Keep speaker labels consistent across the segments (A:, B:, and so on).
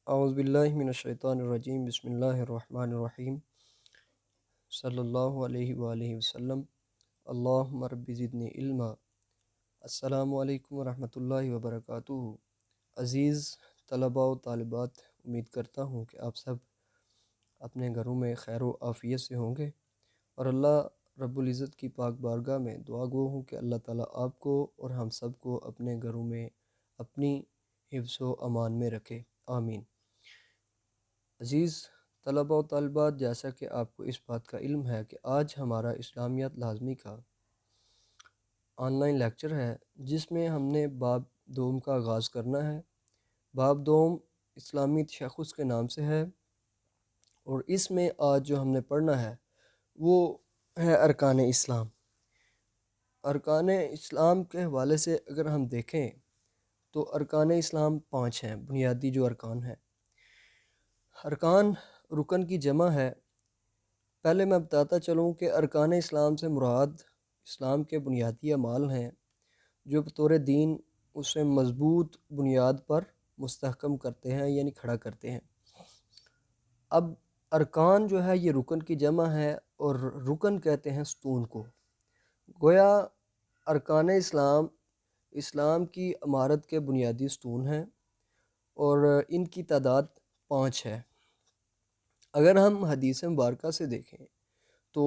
A: اعوذ باللہ من الشیطان الرجیم، بسم اللہ الرحمن الرحیم، صلی اللہ علیہ وآلہ وسلم۔ اللہم رب زدنی علما۔ السلام علیکم ورحمۃ اللہ وبرکاتہ۔ عزیز طلباء و طالبات، امید کرتا ہوں کہ آپ سب اپنے گھروں میں خیر و عافیت سے ہوں گے، اور اللہ رب العزت کی پاک بارگاہ میں دعا گو ہوں کہ اللہ تعالیٰ آپ کو اور ہم سب کو اپنے گھروں میں اپنی حفظ و امان میں رکھے، آمین۔ عزیز طلباء و طالبات، جیسا کہ آپ کو اس بات کا علم ہے کہ آج ہمارا اسلامیات لازمی کا آن لائن لیکچر ہے، جس میں ہم نے باب دوم کا آغاز کرنا ہے۔ باب دوم اسلامی تشخص کے نام سے ہے، اور اس میں آج جو ہم نے پڑھنا ہے وہ ہے ارکان اسلام۔ ارکان اسلام کے حوالے سے اگر ہم دیکھیں تو ارکان اسلام 5 ہیں، بنیادی جو ارکان ہیں۔ ارکان رکن کی جمع ہے۔ پہلے میں بتاتا چلوں کہ ارکان اسلام سے مراد اسلام کے بنیادی اعمال ہیں جو بطور دین اسے مضبوط بنیاد پر مستحکم کرتے ہیں، یعنی کھڑا کرتے ہیں۔ اب ارکان جو ہے یہ رکن کی جمع ہے، اور رکن کہتے ہیں ستون کو۔ گویا ارکان اسلام اسلام کی عمارت کے بنیادی ستون ہیں، اور ان کی تعداد 5 ہے۔ اگر ہم حدیث مبارکہ سے دیکھیں تو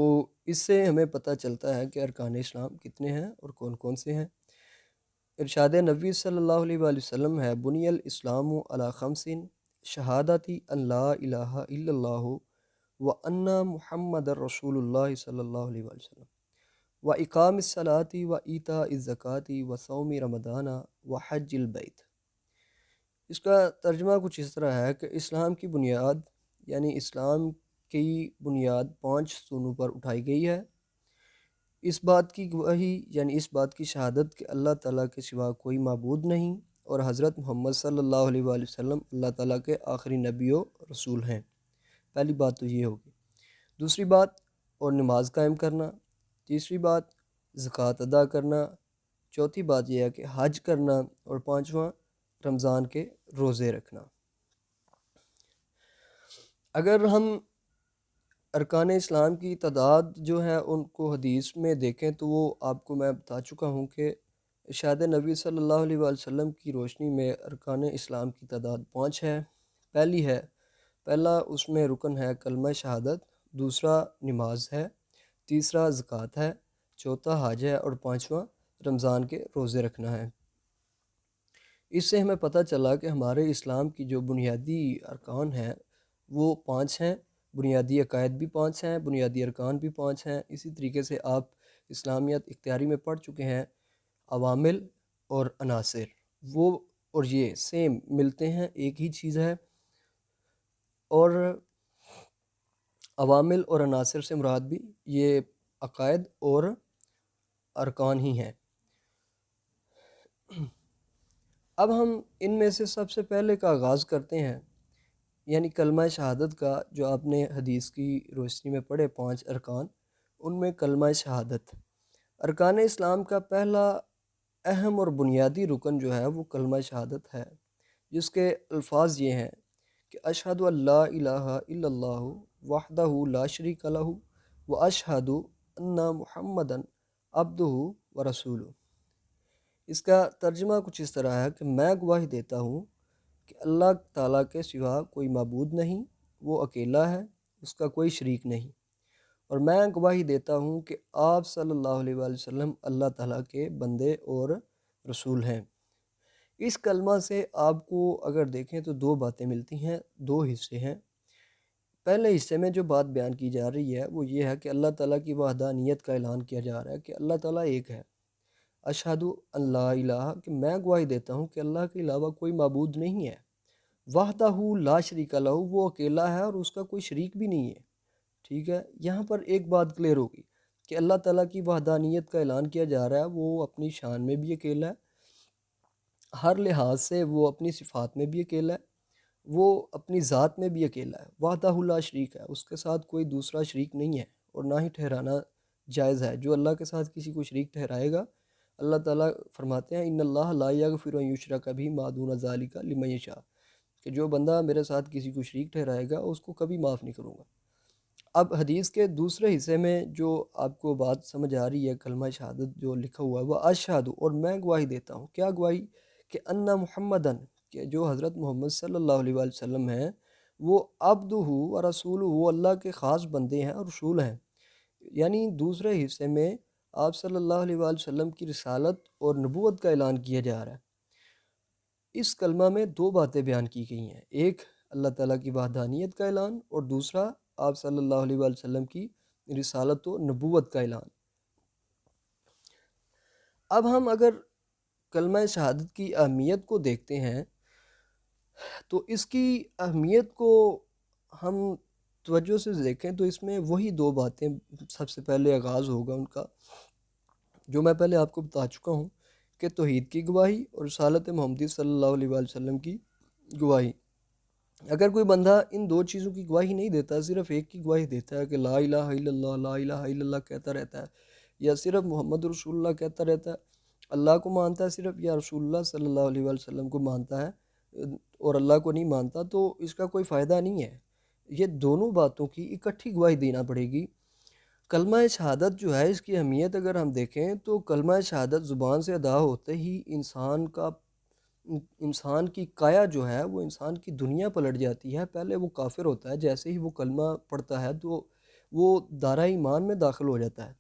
A: اس سے ہمیں پتہ چلتا ہے کہ ارکان اسلام کتنے ہیں اور کون کون سے ہیں۔ ارشاد نبی صلی اللہ علیہ وآلہ وسلم ہے، بنی الاسلام علی خمس، شہادتی ان لا الہ الا اللہ و ان محمد رسول اللہ صلی اللہ علیہ وآلہ وسلم، و اقام الصلاۃ و ایتاء الزکوٰۃ و صوم رمضان و حج البیت۔ اس کا ترجمہ کچھ اس طرح ہے کہ اسلام کی بنیاد، یعنی اسلام کی بنیاد 5 ستونوں پر اٹھائی گئی ہے۔ اس بات کی گواہی، یعنی اس بات کی شہادت کہ اللہ تعالیٰ کے سوا کوئی معبود نہیں، اور حضرت محمد صلی اللہ علیہ وآلہ وسلم اللہ تعالیٰ کے آخری نبی و رسول ہیں۔ پہلی بات تو یہ ہوگی۔ دوسری بات، اور نماز قائم کرنا۔ تیسری بات، زکوٰۃ ادا کرنا۔ چوتھی بات یہ ہے کہ حج کرنا، اور پانچواں، رمضان کے روزے رکھنا۔ اگر ہم ارکان اسلام کی تعداد جو ہے ان کو حدیث میں دیکھیں تو وہ آپ کو میں بتا چکا ہوں کہ ارشاد نبی صلی اللہ علیہ وآلہ وسلم کی روشنی میں ارکان اسلام کی تعداد 5 ہے۔ پہلا اس میں رکن ہے کلمہ شہادت، دوسرا نماز ہے، تیسرا زکوٰۃ ہے، چوتھا حج ہے، اور پانچواں رمضان کے روزے رکھنا ہے۔ اس سے ہمیں پتہ چلا کہ ہمارے اسلام کی جو بنیادی ارکان ہیں وہ 5 ہیں، بنیادی عقائد بھی 5 ہیں، بنیادی ارکان بھی 5 ہیں۔ اسی طریقے سے آپ اسلامیات اختیاری میں پڑھ چکے ہیں، عوامل اور عناصر، وہ اور یہ سیم ملتے ہیں، ایک ہی چیز ہے، اور عوامل اور عناصر سے مراد بھی یہ عقائد اور ارکان ہی ہیں۔ اب ہم ان میں سے سب سے پہلے کا آغاز کرتے ہیں، یعنی کلمہ شہادت کا، جو آپ نے حدیث کی روشنی میں پڑھے 5 ارکان، ان میں کلمہ شہادت ارکان اسلام کا پہلا اہم اور بنیادی رکن جو ہے وہ کلمہ شہادت ہے، جس کے الفاظ یہ ہیں کہ اشہد ان لا الہ الا اللہ وحدہ لا شریک لہ و اشہد ان محمدً عبدہ و رسولہ۔ اس کا ترجمہ کچھ اس طرح ہے کہ میں گواہی دیتا ہوں کہ اللہ تعالیٰ کے سوا کوئی معبود نہیں، وہ اکیلا ہے، اس کا کوئی شریک نہیں، اور میں گواہی دیتا ہوں کہ آپ صلی اللہ علیہ وآلہ وسلم اللہ تعالیٰ کے بندے اور رسول ہیں۔ اس کلمہ سے آپ کو اگر دیکھیں تو 2 باتیں ملتی ہیں، 2 حصے ہیں۔ پہلے حصے میں جو بات بیان کی جا رہی ہے وہ یہ ہے کہ اللہ تعالیٰ کی وحدانیت کا اعلان کیا جا رہا ہے کہ اللہ تعالیٰ ایک ہے۔ اشہد ان لا الہ، کہ میں گواہی دیتا ہوں کہ اللہ کے علاوہ کوئی معبود نہیں ہے۔ وحدہ لا شریک لہ، وہ اکیلا ہے اور اس کا کوئی شریک بھی نہیں ہے۔ ٹھیک ہے، یہاں پر ایک بات کلیئر ہوگی کہ اللہ تعالیٰ کی وحدانیت کا اعلان کیا جا رہا ہے، وہ اپنی شان میں بھی اکیلا ہے، ہر لحاظ سے وہ اپنی صفات میں بھی اکیلا ہے، وہ اپنی ذات میں بھی اکیلا ہے، وحدہ لا شریک ہے، اس کے ساتھ کوئی دوسرا شریک نہیں ہے، اور نہ ہی ٹھہرانا جائز ہے۔ جو اللہ کے ساتھ کسی کو شریک ٹھہرائے گا، اللہ تعالیٰ فرماتے ہیں ان اللہ لا یغفر ان یشرک بہ ما دون ذلک لمن یشاء، کہ جو بندہ میرے ساتھ کسی کو شریک ٹھہرائے گا اس کو کبھی معاف نہیں کروں گا۔ اب حدیث کے دوسرے حصے میں جو آپ کو بات سمجھ آ رہی ہے، کلمہ شہادت جو لکھا ہوا ہے، وہ اشہد، اور میں گواہی دیتا ہوں، کیا گواہی؟ کہ ان محمدن، کہ جو حضرت محمد صلی اللہ علیہ وآلہ وسلم ہیں وہ عبدہ و رسول، وہ اللہ کے خاص بندے ہیں اور رسول ہیں۔ یعنی دوسرے حصے میں آپ صلی اللہ علیہ وآلہ وسلم کی رسالت اور نبوت کا اعلان کیا جا رہا ہے۔ اس کلمہ میں دو باتیں بیان کی گئی ہیں، ایک اللہ تعالیٰ کی وحدانیت کا اعلان، اور دوسرا آپ صلی اللہ علیہ وآلہ وسلم کی رسالت و نبوت کا اعلان۔ اب ہم اگر کلمہ شہادت کی اہمیت کو دیکھتے ہیں تو اس کی اہمیت کو ہم توجہ سے دیکھیں تو اس میں وہی دو باتیں سب سے پہلے آغاز ہوگا ان کا، جو میں پہلے آپ کو بتا چکا ہوں، کہ توحید کی گواہی اور رسالت محمدی صلی اللہ علیہ وآلہ وسلم کی گواہی۔ اگر کوئی بندہ ان دو چیزوں کی گواہی نہیں دیتا، صرف ایک کی گواہی دیتا ہے کہ لا الہ الا اللہ، لا الہ الا اللہ کہتا رہتا ہے، یا صرف محمد رسول اللہ کہتا رہتا ہے، اللہ کو مانتا ہے صرف، یا رسول اللہ صلی اللہ علیہ وآلہ وسلم کو مانتا ہے اور اللہ کو نہیں مانتا، تو اس کا کوئی فائدہ نہیں ہے۔ یہ دونوں باتوں کی اکٹھی گواہی دینا پڑے گی۔ کلمہ شہادت جو ہے، اس کی اہمیت اگر ہم دیکھیں تو کلمہ شہادت زبان سے ادا ہوتے ہی انسان کی کایا جو ہے وہ انسان کی دنیا پلٹ جاتی ہے۔ پہلے وہ کافر ہوتا ہے، جیسے ہی وہ کلمہ پڑھتا ہے تو وہ دارہ ایمان میں داخل ہو جاتا ہے۔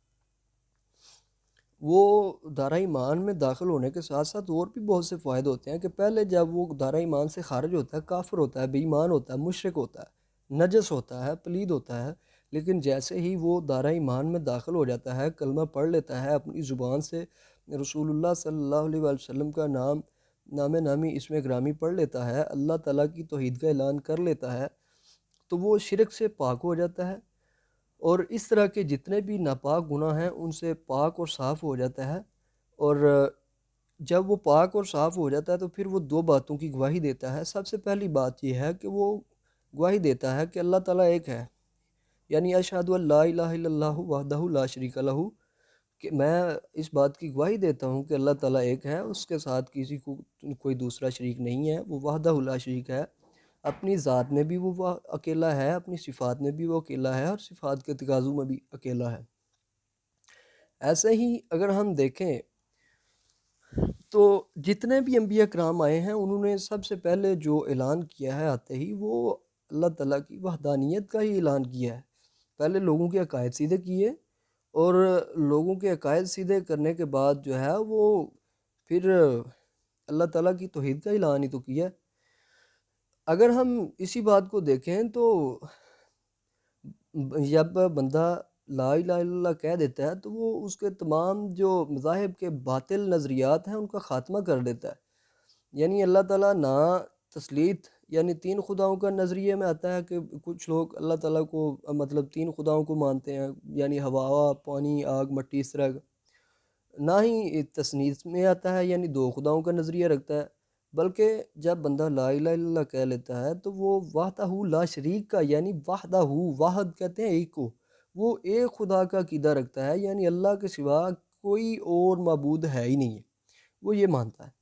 A: وہ دارہ ایمان میں داخل ہونے کے ساتھ ساتھ اور بھی بہت سے فائدے ہوتے ہیں، کہ پہلے جب وہ دارہ ایمان سے خارج ہوتا ہے، کافر ہوتا ہے، بے ایمان ہوتا ہے، مشرک ہوتا ہے، نجس ہوتا ہے، پلید ہوتا ہے، لیکن جیسے ہی وہ دارہ ایمان میں داخل ہو جاتا ہے، کلمہ پڑھ لیتا ہے، اپنی زبان سے رسول اللہ صلی اللہ علیہ وآلہ وسلم کا نام نامی اسم گرامی پڑھ لیتا ہے، اللہ تعالیٰ کی توحید کا اعلان کر لیتا ہے، تو وہ شرک سے پاک ہو جاتا ہے، اور اس طرح کے جتنے بھی ناپاک گناہ ہیں ان سے پاک اور صاف ہو جاتا ہے۔ اور جب وہ پاک اور صاف ہو جاتا ہے تو پھر وہ دو باتوں کی گواہی دیتا ہے۔ سب سے پہلی بات یہ ہے کہ وہ گواہی دیتا ہے کہ اللہ تعالیٰ ایک ہے، یعنی اشہد ان لا الہ الا اللہ وحدہ لا شریک لہ، کہ میں اس بات کی گواہی دیتا ہوں کہ اللہ تعالیٰ ایک ہے، اس کے ساتھ کسی کو کوئی دوسرا شریک نہیں ہے، وہ وحدہ لا شریک ہے، اپنی ذات میں بھی وہ اکیلا ہے، اپنی صفات میں بھی وہ اکیلا ہے، اور صفات کے تقاضوں میں بھی اکیلا ہے۔ ایسے ہی اگر ہم دیکھیں تو جتنے بھی انبیاء کرام آئے ہیں انہوں نے سب سے پہلے جو اعلان کیا ہے آتے ہی، وہ اللہ تعالیٰ کی وحدانیت کا ہی اعلان کیا ہے۔ پہلے لوگوں کے عقائد سیدھے کیے، اور لوگوں کے عقائد سیدھے کرنے کے بعد جو ہے وہ پھر اللہ تعالیٰ کی توحید کا اعلان ہی تو کیا۔ اگر ہم اسی بات کو دیکھیں تو جب بندہ لا الہ الا اللہ کہہ دیتا ہے تو وہ اس کے تمام جو مذاہب کے باطل نظریات ہیں ان کا خاتمہ کر دیتا ہے۔ یعنی اللہ تعالیٰ نہ تثلیث یعنی تین خداؤں کا نظریے میں آتا ہے، کہ کچھ لوگ اللہ تعالیٰ کو مطلب تین خداؤں کو مانتے ہیں، یعنی ہوا، پانی، آگ، مٹی، اس طرح کا۔ نہ ہی تثنیث میں آتا ہے، یعنی دو خداؤں کا نظریہ رکھتا ہے، بلکہ جب بندہ لا الہ الا اللہ کہہ لیتا ہے تو وہ وحدہ لا شریک کا، یعنی وحدہ، واحد کہتے ہیں ایک کو، وہ ایک خدا کا عقیدہ رکھتا ہے، یعنی اللہ کے سوا کوئی اور معبود ہے ہی نہیں ہے، وہ یہ مانتا ہے۔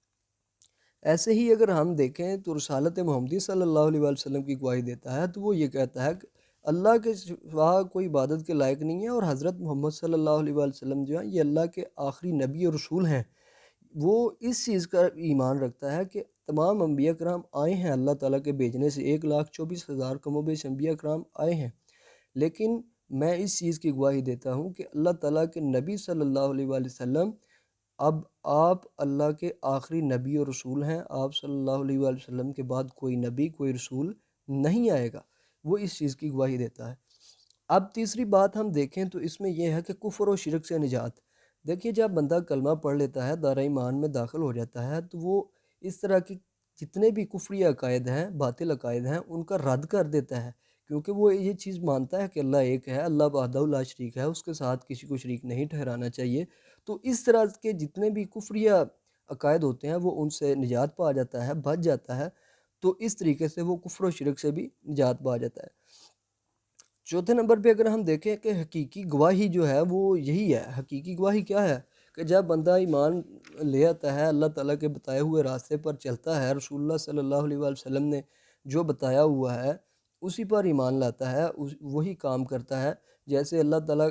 A: ایسے ہی اگر ہم دیکھیں تو رسالت محمدی صلی اللہ علیہ وآلہ وسلم کی گواہی دیتا ہے تو وہ یہ کہتا ہے کہ اللہ کے سوا کوئی عبادت کے لائق نہیں ہے، اور حضرت محمد صلی اللہ علیہ وآلہ وسلم جو ہیں یہ اللہ کے آخری نبی اور رسول ہیں۔ وہ اس چیز کا ایمان رکھتا ہے کہ تمام انبیاء کرام آئے ہیں اللہ تعالیٰ کے بھیجنے سے، 1,24,000 کم و بیش انبیاء کرام آئے ہیں، لیکن میں اس چیز کی گواہی دیتا ہوں کہ اللہ تعالیٰ کے نبی صلی اللہ علیہ وآلہ وسلم اب آپ اللہ کے آخری نبی اور رسول ہیں، آپ صلی اللہ علیہ وآلہ وسلم کے بعد کوئی نبی کوئی رسول نہیں آئے گا، وہ اس چیز کی گواہی دیتا ہے۔ اب تیسری بات ہم دیکھیں تو اس میں یہ ہے کہ کفر و شرک سے نجات۔ دیکھیے جب بندہ کلمہ پڑھ لیتا ہے، دارہ ایمان میں داخل ہو جاتا ہے، تو وہ اس طرح کی جتنے بھی کفری عقائد ہیں، باطل عقائد ہیں، ان کا رد کر دیتا ہے، کیونکہ وہ یہ چیز مانتا ہے کہ اللہ ایک ہے، اللہ وحدہ لا شریک ہے، اس کے ساتھ کسی کو شریک نہیں ٹھہرانا چاہیے۔ تو اس طرح کے جتنے بھی کفریہ عقائد ہوتے ہیں وہ ان سے نجات پا جاتا ہے، بچ جاتا ہے، تو اس طریقے سے وہ کفر و شرک سے بھی نجات پا جاتا ہے۔ چوتھے نمبر پہ اگر ہم دیکھیں کہ حقیقی گواہی جو ہے وہ یہی ہے۔ حقیقی گواہی کیا ہے؟ کہ جب بندہ ایمان لے آتا ہے، اللہ تعالیٰ کے بتائے ہوئے راستے پر چلتا ہے، رسول اللہ صلی اللہ علیہ وآلہ وسلم نے جو بتایا ہوا ہے اسی پر ایمان لاتا ہے، وہی کام کرتا ہے۔ جیسے اللہ تعالیٰ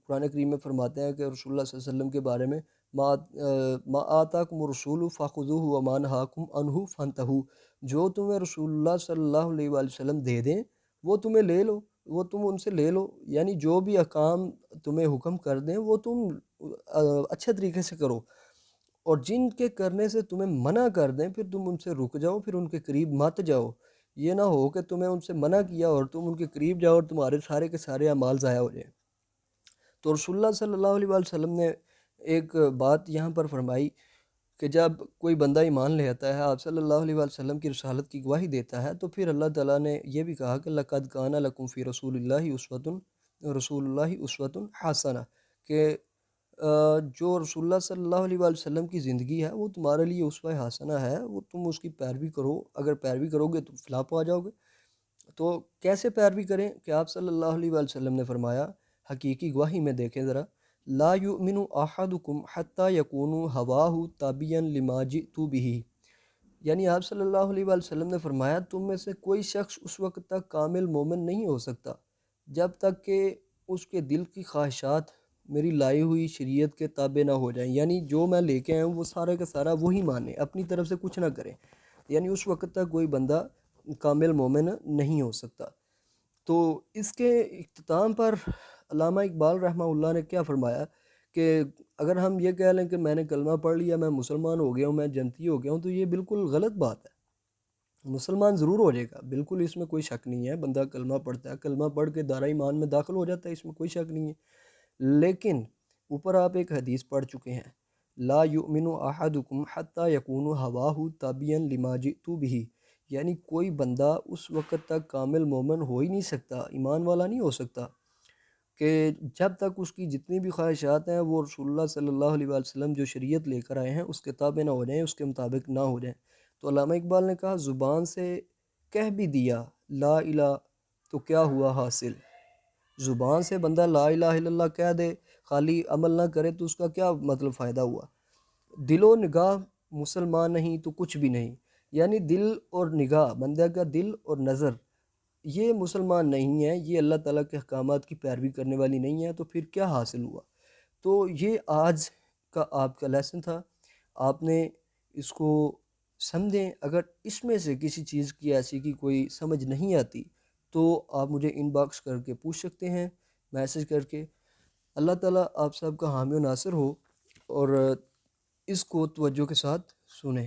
A: قرآن کریم میں فرماتے ہیں کہ رسول اللہ صلی اللہ علیہ وسلم کے بارے میں ما آتاکم الرسول فخذوہ وما نہاکم عنہ فانتہوا، جو تمہیں رسول اللہ صلی اللہ علیہ وآلہ وسلم دے دیں وہ تمہیں لے لو، وہ تم ان سے لے لو، یعنی جو بھی احکام تمہیں حکم کر دیں وہ تم اچھے طریقے سے کرو، اور جن کے کرنے سے تمہیں منع کر دیں پھر تم ان سے رک جاؤ، پھر ان کے قریب مت جاؤ۔ یہ نہ ہو کہ تمہیں ان سے منع کیا اور تم ان کے قریب جاؤ اور تمہارے سارے کے سارے اعمال ضائع ہو جائیں۔ تو رسول اللہ صلی اللہ علیہ وآلہ وسلم نے ایک بات یہاں پر فرمائی کہ جب کوئی بندہ ایمان لے آتا ہے، آپ صلی اللہ علیہ وآلہ وسلم کی رسالت کی گواہی دیتا ہے، تو پھر اللہ تعالیٰ نے یہ بھی کہا کہ لَقَدْ كَانَ لَكُمْ فِي رَسُولِ اللَّهِ أُسْوَةٌ حَسَنَةٌ، کہ جو رسول اللہ صلی اللہ علیہ وآلہ وسلم کی زندگی ہے وہ تمہارے لیے اسوہ حسنہ ہے، وہ تم اس کی پیروی کرو، اگر پیروی کرو گے تو فلاح پا جاؤ گے۔ تو کیسے پیروی کریں کہ آپ صلی اللہ علیہ وآلہ وسلم نے فرمایا، حقیقی گواہی میں دیکھیں ذرا، لا یؤمن احدکم حتی یکون ہواہ تابعا لما جئت بہ، یعنی آپ صلی اللہ علیہ وآلہ وسلم نے فرمایا تم میں سے کوئی شخص اس وقت تک کامل مومن نہیں ہو سکتا جب تک کہ اس کے دل کی خواہشات میری لائی ہوئی شریعت کے تابع نہ ہو جائیں، یعنی جو میں لے کے آیا ہوں وہ سارا کا سارا وہی مانے، اپنی طرف سے کچھ نہ کریں، یعنی اس وقت تک کوئی بندہ کامل مومن نہیں ہو سکتا۔ تو اس کے اختتام پر علامہ اقبال رحمہ اللہ نے کیا فرمایا کہ اگر ہم یہ کہہ لیں کہ میں نے کلمہ پڑھ لیا، میں مسلمان ہو گیا ہوں، میں جنتی ہو گیا ہوں، تو یہ بالکل غلط بات ہے۔ مسلمان ضرور ہو جائے گا، بالکل اس میں کوئی شک نہیں ہے، بندہ کلمہ پڑھتا ہے، کلمہ پڑھ کے دائرہ ایمان میں داخل ہو جاتا ہے، اس میں کوئی شک نہیں ہے۔ لیکن اوپر آپ ایک حدیث پڑھ چکے ہیں، لا یؤمن احدکم حتی یکون ہواہ تابعا لما جئت بہ، یعنی کوئی بندہ اس وقت تک کامل مومن ہو ہی نہیں سکتا، ایمان والا نہیں ہو سکتا کہ جب تک اس کی جتنی بھی خواہشات ہیں وہ رسول اللہ صلی اللہ علیہ وآلہ وسلم جو شریعت لے کر آئے ہیں اس کے تابع نہ ہو جائیں، اس کے مطابق نہ ہو جائیں۔ تو علامہ اقبال نے کہا زبان سے کہہ بھی دیا لا الہ تو کیا ہوا حاصل، زبان سے بندہ لا الہ الا اللہ کہہ دے، خالی عمل نہ کرے تو اس کا کیا مطلب فائدہ ہوا۔ دل و نگاہ مسلمان نہیں تو کچھ بھی نہیں، یعنی دل اور نگاہ، بندہ کا دل اور نظر یہ مسلمان نہیں ہے، یہ اللہ تعالیٰ کے احکامات کی پیروی کرنے والی نہیں ہے، تو پھر کیا حاصل ہوا۔ تو یہ آج کا آپ کا لیسن تھا، آپ نے اس کو سمجھیں۔ اگر اس میں سے کسی چیز کی ایسی کی کوئی سمجھ نہیں آتی تو آپ مجھے ان باکس کر کے پوچھ سکتے ہیں، میسج کر کے۔ اللہ تعالیٰ آپ سب کا حامی و ناصر ہو، اور اس کو توجہ کے ساتھ سنیں۔